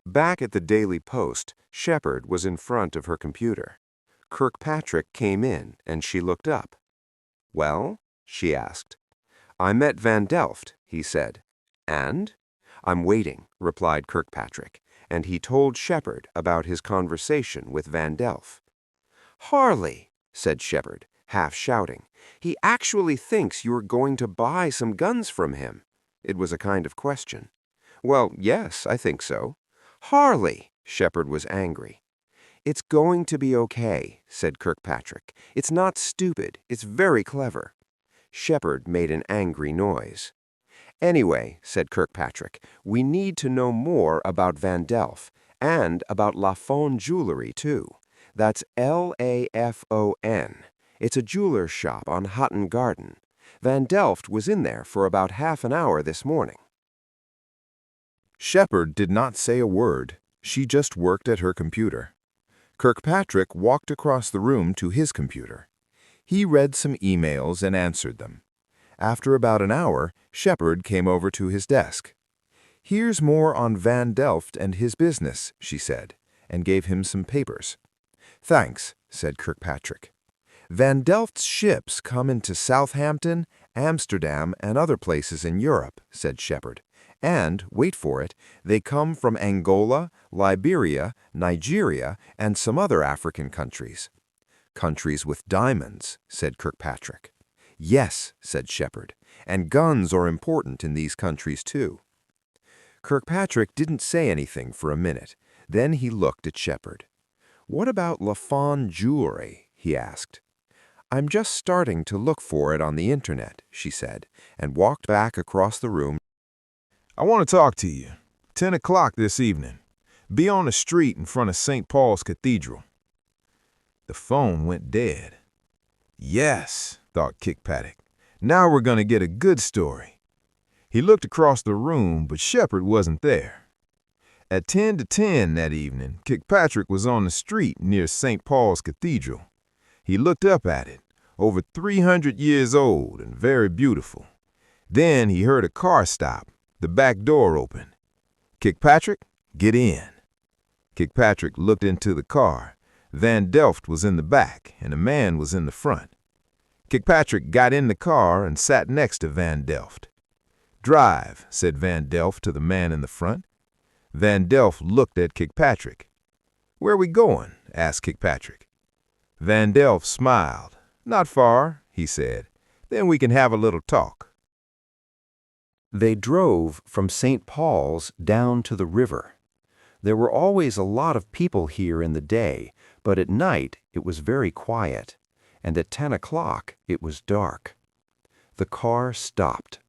Back at the Daily Post, Shepard was in front of her computer. Kirkpatrick came in, and she looked up. "Well?" she asked. "I met Van Delft," he said. "And?" "I'm waiting," replied Kirkpatrick, and he told Shepard about his conversation with Van Delft. "Harley," said Shepard, half shouting, "he actually thinks you're going to buy some guns from him." It was a kind of question. "Well, yes, I think so." "Harley!" Shepard was angry. "It's going to be okay," said Kirkpatrick. "It's not stupid. It's very clever." Shepard made an angry noise. "Anyway," said Kirkpatrick, "we need to know more about Van Delft, and about Lafon Jewelry, too. That's Lafon. It's a jeweler's shop on Hutton Garden. Van Delft was in there for about half an hour this morning." Shepard did not say a word. She just worked at her computer. Kirkpatrick walked across the room to his computer. He read some emails and answered them. After about an hour, Shepard came over to his desk. "Here's more on Van Delft and his business," she said, and gave him some papers. "Thanks," said Kirkpatrick. "Van Delft's ships come into Southampton, Amsterdam, and other places in Europe," said Shepard. "And, wait for it, they come from Angola, Liberia, Nigeria, and some other African countries." "Countries with diamonds," said Kirkpatrick. "Yes," said Shepard, "and guns are important in these countries too." Kirkpatrick didn't say anything for a minute. Then he looked at Shepard. "What about Lafon Jewelry?" he asked. "I'm just starting to look for it on the internet," she said, and walked back across the room. "I want to talk to you. 10 o'clock this evening. Be on the street in front of St. Paul's Cathedral." The phone went dead. Yes, thought Kirkpatrick. Now we're going to get a good story. He looked across the room, but Shepard wasn't there. At 10 to 10 that evening, Kirkpatrick was on the street near St. Paul's Cathedral. He looked up at it, over 300 years old and very beautiful. Then he heard a car stop, the back door open. "Kirkpatrick, get in." Kirkpatrick looked into the car. Van Delft was in the back, and a man was in the front. Kirkpatrick got in the car and sat next to Van Delft. "Drive," said Van Delft to the man in the front. Van Delft looked at Kirkpatrick. "Where are we going?" asked Kirkpatrick. Van Delft smiled. "Not far," he said. "Then we can have a little talk." They drove from St. Paul's down to the river. There were always a lot of people here in the day, but at night it was very quiet, and at 10 o'clock it was dark. The car stopped.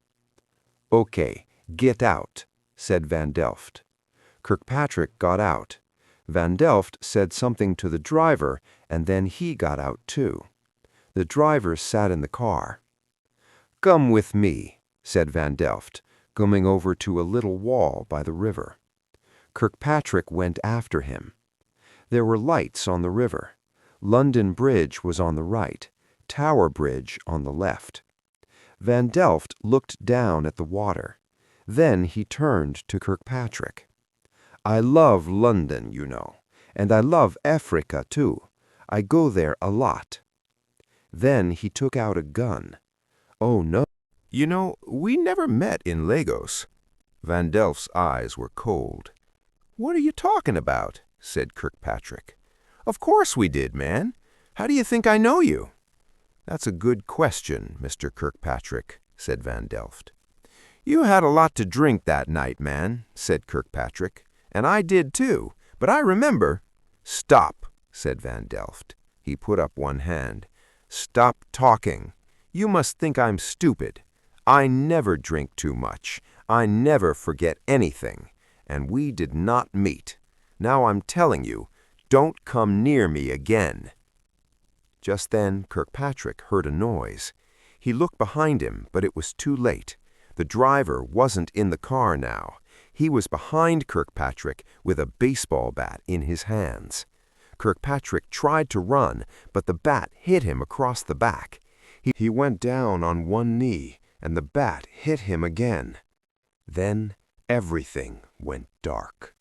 "Okay, get out," said Van Delft. Kirkpatrick got out. Van Delft said something to the driver, and then he got out too. The driver sat in the car. "Come with me," said Van Delft, coming over to a little wall by the river. Kirkpatrick went after him. There were lights on the river. London Bridge was on the right, Tower Bridge on the left. Van Delft looked down at the water. Then he turned to Kirkpatrick. "I love London, you know, and I love Africa too. I go there a lot." Then he took out a gun. "Oh, no. You know, we never met in Lagos." Van Delft's eyes were cold. "What are you talking about?" said Kirkpatrick. "Of course we did, man. How do you think I know you?" "That's a good question, Mr. Kirkpatrick," said Van Delft. "You had a lot to drink that night, man," said Kirkpatrick. "And I did too, but I remember—" "Stop," said Van Delft. He put up one hand. "Stop talking. You must think I'm stupid. I never drink too much. I never forget anything. And we did not meet. Now I'm telling you, don't come near me again." Just then Kirkpatrick heard a noise. He looked behind him, but it was too late. The driver wasn't in the car now. He was behind Kirkpatrick with a baseball bat in his hands. Kirkpatrick tried to run, but the bat hit him across the back. He went down on one knee, and the bat hit him again. Then everything went dark.